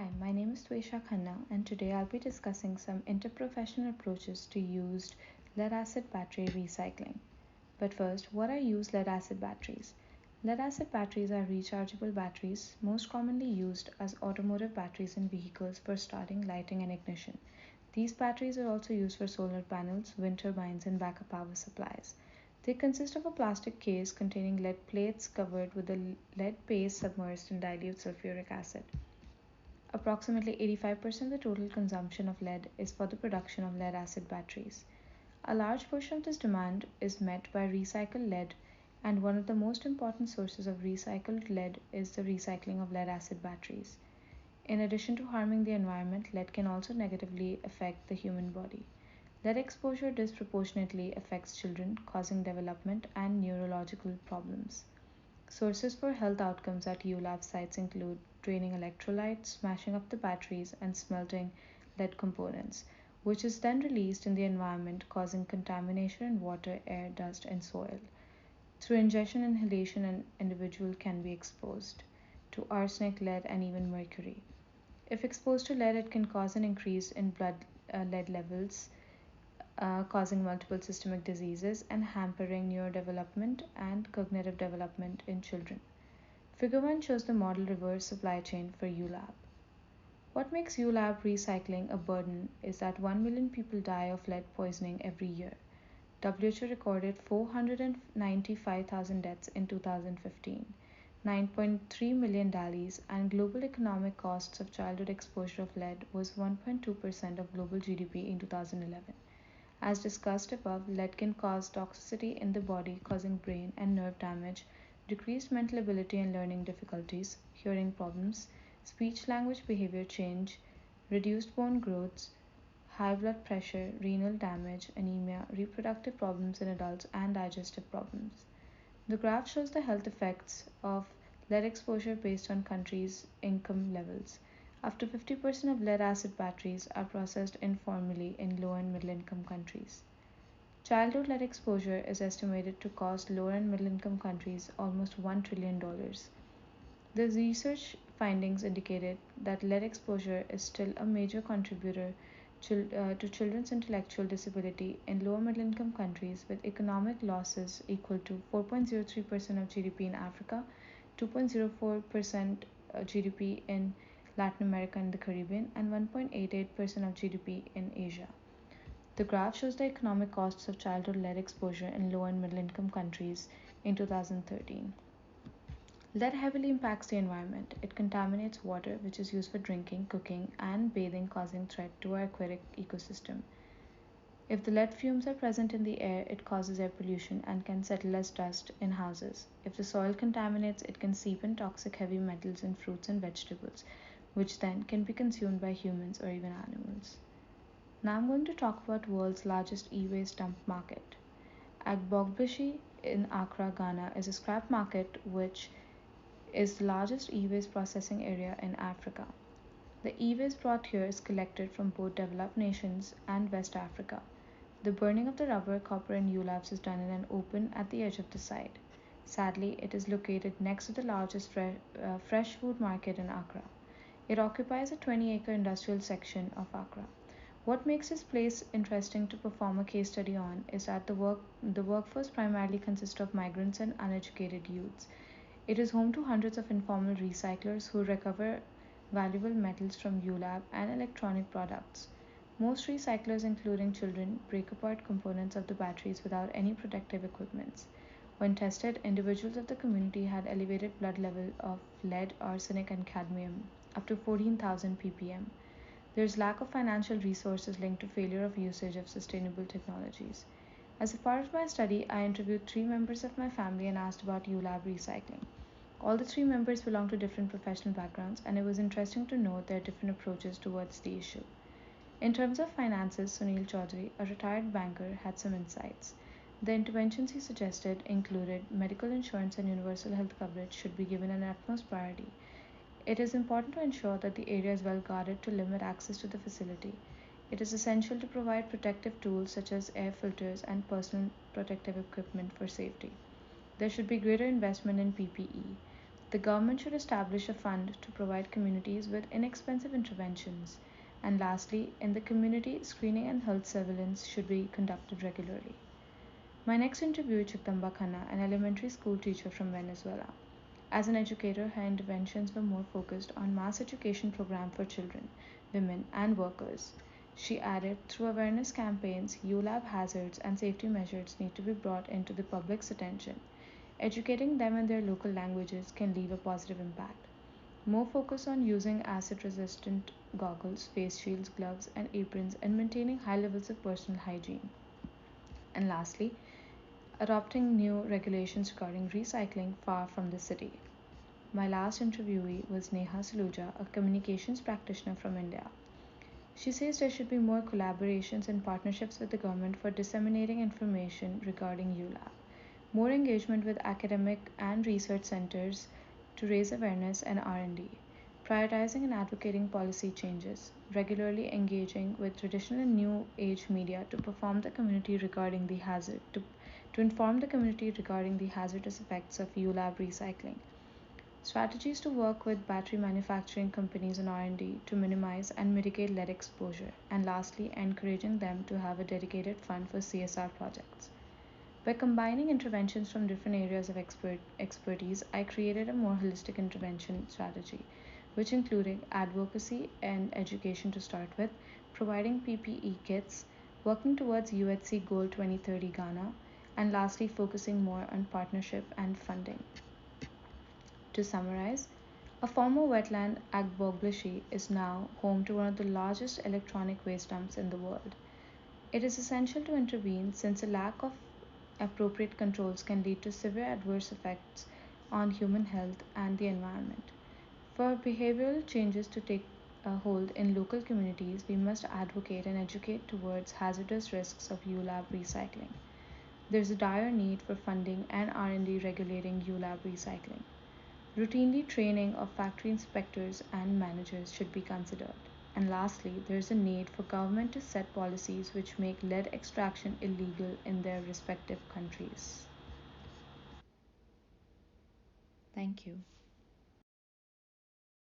Hi, my name is Tuisha Khanna, and today I'll be discussing some interprofessional approaches to used lead acid battery recycling. But first, what are used lead acid batteries? Lead acid batteries are rechargeable batteries most commonly used as automotive batteries in vehicles for starting, lighting, and ignition. These batteries are also used for solar panels, wind turbines, and backup power supplies. They consist of a plastic case containing lead plates covered with a lead paste submerged in dilute sulfuric acid. Approximately 85% of the total consumption of lead is for the production of lead acid batteries. A large portion of this demand is met by recycled lead, and one of the most important sources of recycled lead is the recycling of lead acid batteries. In addition to harming the environment, lead can also negatively affect the human body. Lead exposure disproportionately affects children, causing development and neurological problems. Sources for health outcomes at ULAB sites include draining electrolytes, smashing up the batteries, and smelting lead components, which is then released in the environment, causing contamination in water, air, dust, and soil. Through ingestion, inhalation, an individual can be exposed to arsenic, lead, and even mercury. If exposed to lead, it can cause an increase in blood lead levels, causing multiple systemic diseases and hampering neurodevelopment and cognitive development in children. Figure 1 shows the model reverse supply chain for ULAB. What makes ULAB recycling a burden is that 1 million people die of lead poisoning every year. WHO recorded 495,000 deaths in 2015, 9.3 million DALIs, and global economic costs of childhood exposure of lead was 1.2% of global GDP in 2011. As discussed above, lead can cause toxicity in the body, causing brain and nerve damage, decreased mental ability and learning difficulties, hearing problems, speech language behavior change, reduced bone growth, high blood pressure, renal damage, anemia, reproductive problems in adults, and digestive problems. The graph shows the health effects of lead exposure based on countries' income levels. Up to 50% of lead acid batteries are processed informally in low and middle income countries. Childhood lead exposure is estimated to cost lower and middle income countries almost $1 trillion. The research findings indicated that lead exposure is still a major contributor to children's intellectual disability in lower middle income countries, with economic losses equal to 4.03% of GDP in Africa, 2.04% GDP in Latin America and the Caribbean, and 1.88% of GDP in Asia. The graph shows the economic costs of childhood lead exposure in low and middle income countries in 2013. Lead heavily impacts the environment. It contaminates water, which is used for drinking, cooking, and bathing, causing threat to our aquatic ecosystem. If the lead fumes are present in the air, it causes air pollution and can settle as dust in houses. If the soil contaminates, it can seep in toxic heavy metals in fruits and vegetables, which then can be consumed by humans or even animals. Now I'm going to talk about world's largest e-waste dump market. Agbogbloshie in Accra, Ghana is a scrap market which is the largest e-waste processing area in Africa. The e-waste brought here is collected from both developed nations and West Africa. The burning of the rubber, copper, and ULABs is done in an open at the edge of the site. Sadly, it is located next to the largest fresh food market in Accra. It occupies a 20-acre industrial section of Accra. What makes this place interesting to perform a case study on is that the workforce primarily consists of migrants and uneducated youths. It is home to hundreds of informal recyclers who recover valuable metals from ULAB and electronic products. Most recyclers, including children, break apart components of the batteries without any protective equipment. When tested, individuals of the community had elevated blood level of lead, arsenic, and cadmium, up to 14,000 ppm. There is lack of financial resources linked to failure of usage of sustainable technologies. As a part of my study, I interviewed 3 members of my family and asked about ULAB recycling. All the 3 members belong to different professional backgrounds, and it was interesting to note their different approaches towards the issue. In terms of finances, Sunil Chaudhary, a retired banker, had some insights. The interventions he suggested included medical insurance and universal health coverage should be given an utmost priority. It is important to ensure that the area is well guarded to limit access to the facility. It is essential to provide protective tools such as air filters and personal protective equipment for safety. There should be greater investment in PPE. The government should establish a fund to provide communities with inexpensive interventions. And lastly, in the community, screening and health surveillance should be conducted regularly. My next interview is Chitamba Khanna, an elementary school teacher from Venezuela. As an educator, her interventions were more focused on mass education program for children, women, and workers. She added, through awareness campaigns, ULAB hazards and safety measures need to be brought into the public's attention. Educating them in their local languages can leave a positive impact. More focus on using acid resistant goggles, face shields, gloves, and aprons, and maintaining high levels of personal hygiene. And lastly, adopting new regulations regarding recycling far from the city. My last interviewee was Neha Saluja, a communications practitioner from India. She says there should be more collaborations and partnerships with the government for disseminating information regarding ULAB, more engagement with academic and research centers to raise awareness and R&D, prioritizing and advocating policy changes, regularly engaging with traditional and new age media to inform the community regarding the hazardous effects of ULAB recycling. Strategies to work with battery manufacturing companies and R&D to minimize and mitigate lead exposure, and lastly, encouraging them to have a dedicated fund for CSR projects. By combining interventions from different areas of expertise, I created a more holistic intervention strategy, which included advocacy and education to start with, providing PPE kits, working towards UHC Goal 2030 Ghana, and lastly, focusing more on partnership and funding. To summarize, a former wetland, Agbogbloshie, is now home to one of the largest electronic waste dumps in the world. It is essential to intervene since a lack of appropriate controls can lead to severe adverse effects on human health and the environment. For behavioral changes to take hold in local communities, we must advocate and educate towards hazardous risks of ULAB recycling. There is a dire need for funding and R&D regulating ULAB recycling. Routinely training of factory inspectors and managers should be considered. And lastly, there is a need for government to set policies which make lead extraction illegal in their respective countries. Thank you.